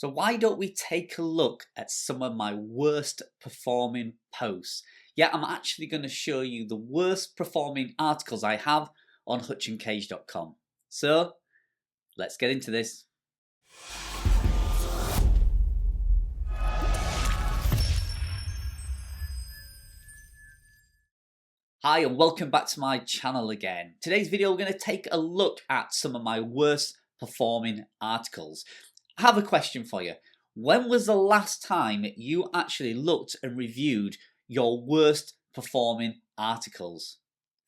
So why don't we take a look at some of my worst performing posts? Yeah, I'm actually going to show you the worst performing articles I have on hutchandcage.com. So let's get into this. Hi and welcome back to my channel again. Today's video we're going to take a look at some of my worst performing articles. I have a question for you. When was the last time you actually looked and reviewed your worst performing articles?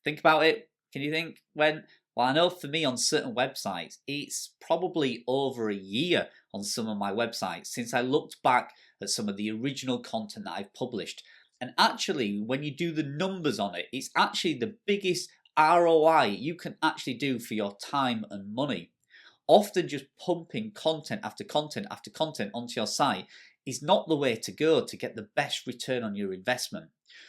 Think about it. Can you think when? Well, I know for me on certain websites, it's probably over a year on some of my websites since I looked back at some of the original content that I've published. And actually, when you do the numbers on it, it's actually the biggest ROI you can actually do for your time and money. Often just pumping content after content after content onto your site is not the way to go to get the best return on your investment.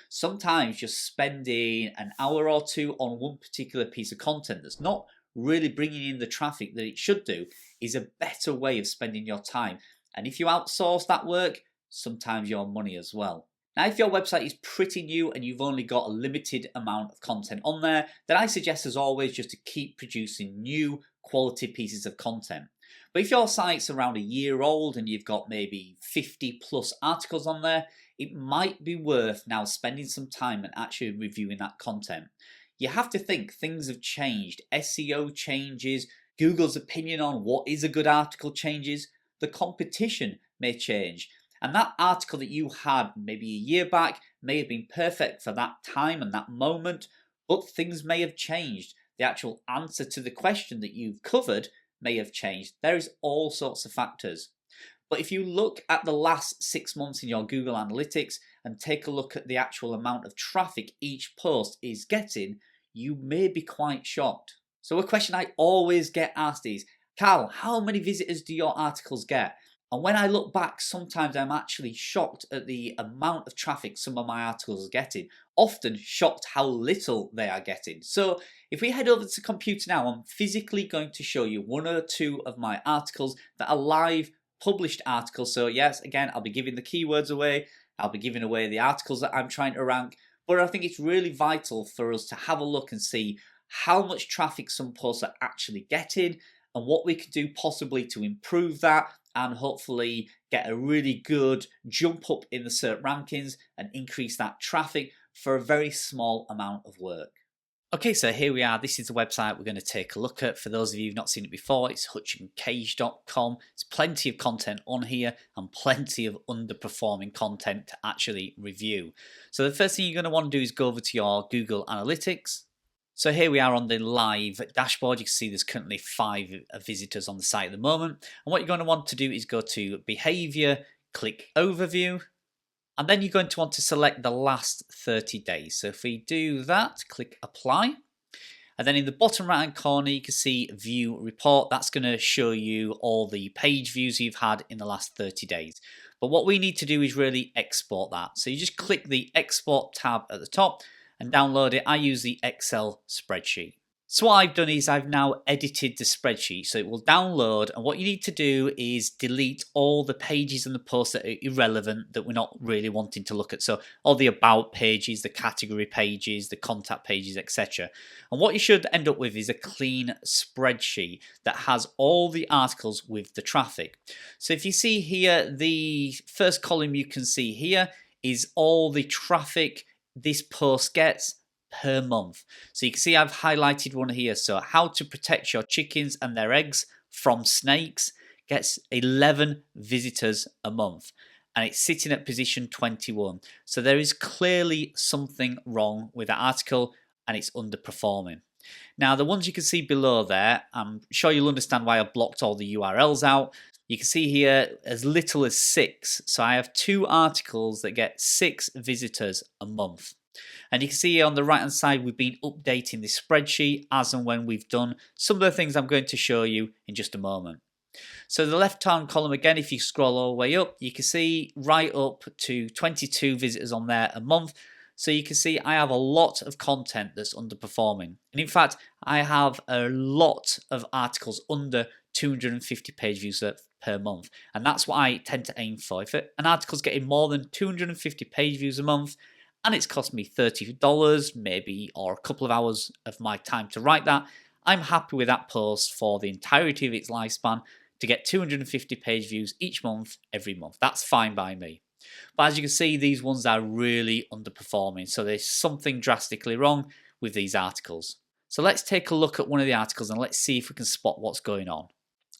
Sometimes just spending an hour or two on one particular piece of content that's not really bringing in the traffic that it should do is a better way of spending your time. And if you outsource that work, sometimes your money as well. Now, if your website is pretty new and you've only got a limited amount of content on there, then I suggest as always just to keep producing new quality pieces of content. But if your site's around a year old and you've got maybe 50 plus articles on there, it might be worth now spending some time and actually reviewing that content. You have to think things have changed. SEO changes, Google's opinion on what is a good article changes, the competition may change. And that article that you had maybe a year back may have been perfect for that time and that moment, but things may have changed. The actual answer to the question that you've covered may have changed. There is all sorts of factors. But if you look at the last 6 months in your Google Analytics and take a look at the actual amount of traffic each post is getting, you may be quite shocked. So a question I always get asked is, Carl, how many visitors do your articles get? And when I look back, sometimes I'm actually shocked at the amount of traffic some of my articles are getting, often shocked how little they are getting. So if we head over to the computer now, I'm physically going to show you one or two of my articles that are live published articles. So yes, again, I'll be giving the keywords away. I'll be giving away the articles that I'm trying to rank. But I think it's really vital for us to have a look and see how much traffic some posts are actually getting and what we could do possibly to improve that and hopefully get a really good jump up in the SERP rankings and increase that traffic for a very small amount of work. Okay, so here we are. This is the website we're going to take a look at. For those of you who've not seen it before, it's hutchandcage.com. There's plenty of content on here and plenty of underperforming content to actually review. So the first thing you're going to want to do is go over to your Google Analytics. So here we are on the live dashboard. You can see there's currently 5 visitors on the site at the moment. And what you're going to want to do is go to Behavior, click Overview, and then you're going to want to select the last 30 days. So if we do that, click Apply. And then in the bottom right hand corner, you can see View Report. That's going to show you all the page views you've had in the last 30 days. But what we need to do is really export that. So you just click the Export tab at the top and download it. I use the Excel spreadsheet. So what I've done is I've now edited the spreadsheet so it will download, and what you need to do is delete all the pages and the posts that are irrelevant that we're not really wanting to look at. So all the about pages, the category pages, the contact pages, etc. And what you should end up with is a clean spreadsheet that has all the articles with the traffic. So if you see here, the first column you can see here is all the traffic this post gets per month. So you can see I've highlighted one here. So how to protect your chickens and their eggs from snakes gets 11 visitors a month, and it's sitting at position 21. So there is clearly something wrong with that article and it's underperforming. Now the ones you can see below there, I'm sure you'll understand why I blocked all the URLs out. You can see here as little as 6. So I have 2 articles that get 6 visitors a month. And you can see here on the right hand side, we've been updating this spreadsheet as and when we've done some of the things I'm going to show you in just a moment. So the left hand column again, if you scroll all the way up, you can see right up to 22 visitors on there a month. So you can see I have a lot of content that's underperforming. And in fact, I have a lot of articles under 250 page views. So per month, and that's what I tend to aim for. If an article's getting more than 250 page views a month and it's cost me $30 maybe, or a couple of hours of my time to write that, I'm happy with that post for the entirety of its lifespan to get 250 page views each month, every month. That's fine by me. But as you can see, these ones are really underperforming, so there's something drastically wrong with these articles. So let's take a look at one of the articles and let's see if we can spot what's going on.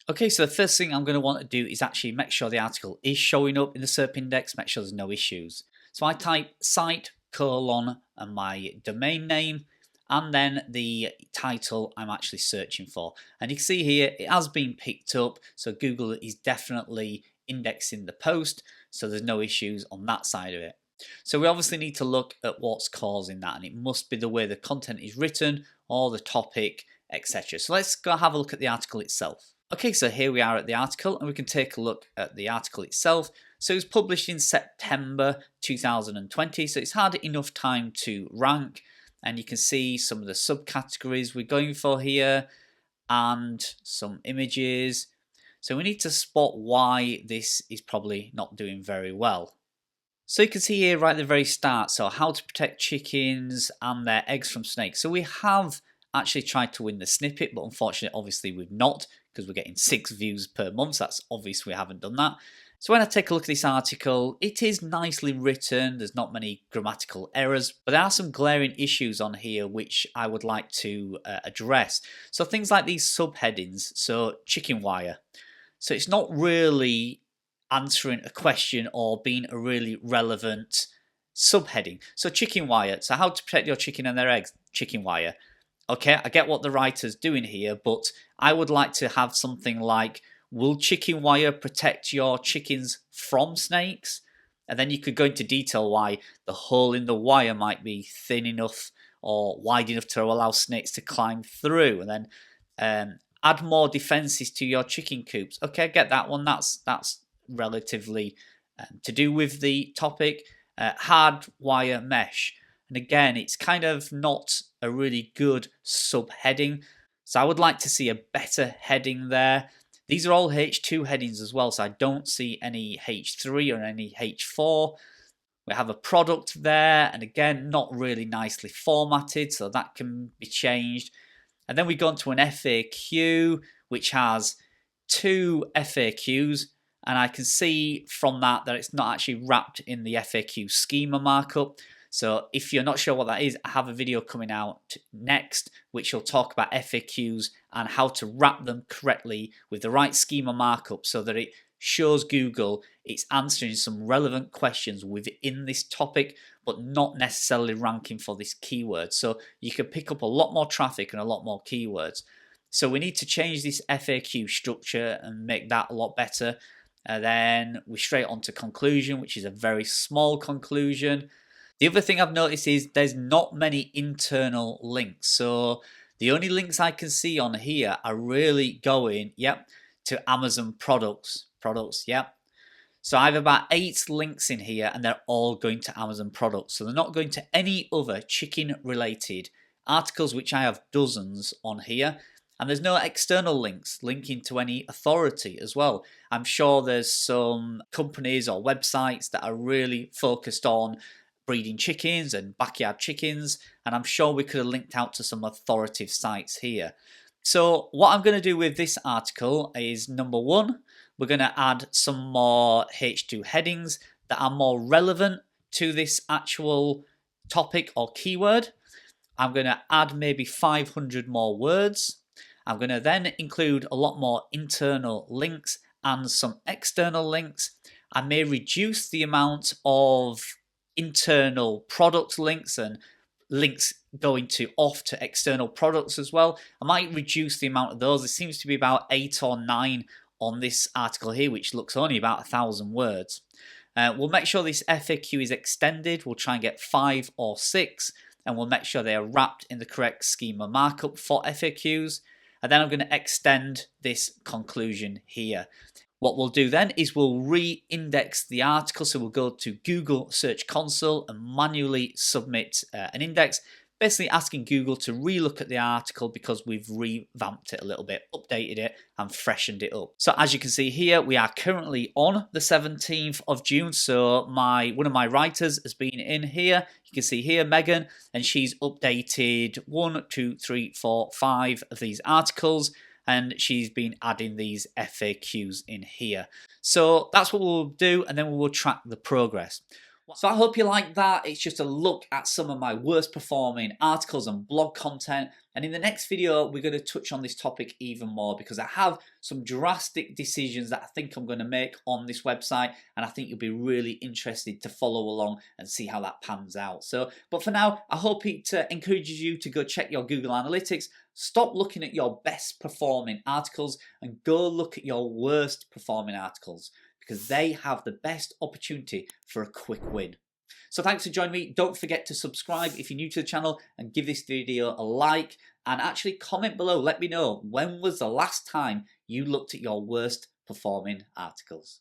Okay, so the first thing I'm going to want to do is actually make sure the article is showing up in the SERP index, make sure there's no issues. So I type site colon and my domain name and then the title I'm actually searching for. And you can see here it has been picked up, so Google is definitely indexing the post, so there's no issues on that side of it. So we obviously need to look at what's causing that, and it must be the way the content is written or the topic, etc. So let's go have a look at the article itself. Okay, so here we are at the article, and we can take a look at the article itself. So it was published in September 2020, so it's had enough time to rank, and you can see some of the subcategories we're going for here and some images. So we need to spot why this is probably not doing very well. So you can see here right at the very start, so how to protect chickens and their eggs from snakes. So we have actually tried to win the snippet, but unfortunately, obviously we've not, because we're getting 6 views per month. So that's obvious we haven't done that. So when I take a look at this article, it is nicely written. There's not many grammatical errors, but there are some glaring issues on here which I would like to address. So things like these subheadings, so chicken wire. So it's not really answering a question or being a really relevant subheading. So chicken wire, so how to protect your chicken and their eggs, chicken wire. Okay, I get what the writer's doing here, but I would like to have something like, will chicken wire protect your chickens from snakes? And then you could go into detail why the hole in the wire might be thin enough or wide enough to allow snakes to climb through. And then add more defenses to your chicken coops. Okay, I get that one. That's relatively to do with the topic. Hard wire mesh. And again, it's kind of not a really good subheading. So I would like to see a better heading there. These are all H2 headings as well, so I don't see any H3 or any H4. We have a product there, and again, not really nicely formatted, so that can be changed. And then we go on to an FAQ, which has 2 FAQs, and I can see from that it's not actually wrapped in the FAQ schema markup. So if you're not sure what that is, I have a video coming out next which will talk about FAQs and how to wrap them correctly with the right schema markup so that it shows Google it's answering some relevant questions within this topic but not necessarily ranking for this keyword. So you can pick up a lot more traffic and a lot more keywords. So we need to change this FAQ structure and make that a lot better. Then we're straight on to conclusion, which is a very small conclusion. The other thing I've noticed is there's not many internal links. So the only links I can see on here are really going, to Amazon products, So I have about 8 links in here and they're all going to Amazon products. So they're not going to any other chicken related articles, which I have dozens on here. And there's no external links linking to any authority as well. I'm sure there's some companies or websites that are really focused on breeding chickens and backyard chickens, and I'm sure we could have linked out to some authoritative sites here. So what I'm going to do with this article is, number 1, we're going to add some more H2 headings that are more relevant to this actual topic or keyword. I'm going to add maybe 500 more words. I'm going to then include a lot more internal links and some external links. I may reduce the amount of internal product links and links going off to external products as well. I might reduce the amount of those. There seems to be about 8 or 9 on this article here, which looks only about 1,000 words. We'll make sure this FAQ is extended. We'll try and get 5 or 6, and we'll make sure they are wrapped in the correct schema markup for FAQs. And then I'm going to extend this conclusion here. What we'll do then is we'll re-index the article. So we'll go to Google Search Console and manually submit an index basically asking Google to relook at the article because we've revamped it a little bit, updated it and freshened it up. So as you can see here, we are currently on the 17th of June. So one of my writers has been in here. You can see here, Megan, and she's updated 1, 2, 3, 4, 5 of these articles, and she's been adding these FAQs in here. So that's what we'll do, and then we will track the progress. So I hope you like that. It's just a look at some of my worst performing articles and blog content. And in the next video, we're going to touch on this topic even more because I have some drastic decisions that I think I'm going to make on this website. And I think you'll be really interested to follow along and see how that pans out. But for now, I hope it encourages you to go check your Google Analytics. Stop looking at your best performing articles and go look at your worst performing articles, because they have the best opportunity for a quick win. So thanks for joining me. Don't forget to subscribe if you're new to the channel and give this video a like, and actually comment below. Let me know, when was the last time you looked at your worst performing articles?